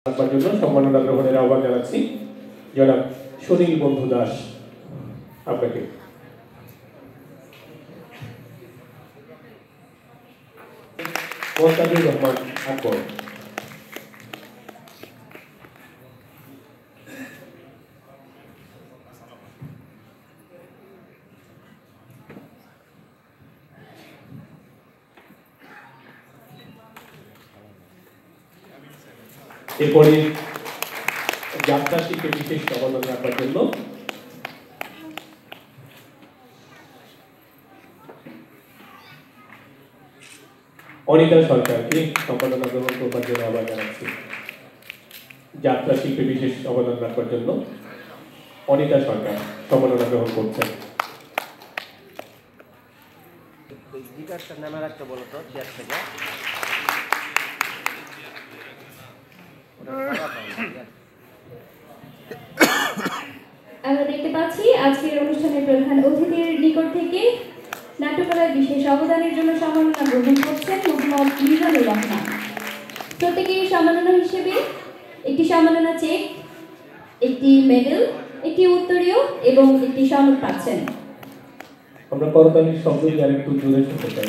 রাখবার জন্য সম্মাননা গ্রহণের আহ্বান জানাচ্ছি জনাব সুনীল বন্ধু দাস আপনাকে। মোস্তাফিজুর রহমান আকবর। এরপরে যাত্রা শিল্পে বিশেষ অবদান রাখবার জন্য অনিতা সরকারকে সম্মাননা গ্রহণ করবার জন্য আহ্বান জানাচ্ছি। যাত্রা শিল্পে বিশেষ অবদান রাখবার জন্য অনিতা সরকার সম্মাননা গ্রহণ করছেন। আমরা দেখতে পাচ্ছি আজকের অনুষ্ঠানের প্রধান অতিথির নিকট থেকে নাট্যকলায় বিশেষ অবদানের জন্য সম্মাননা গ্রহণ করছেন মোহাম্মদ মিজানুর রহমান। প্রত্যেকের সম্মাননা হিসেবে একটি সম্মাননা চেক, একটি মেডেল, একটি উত্তরীয় এবং একটি সনদ পাচ্ছেন। আমরা করতালির শব্দ আরেকটু জোরে শুনতে চাই।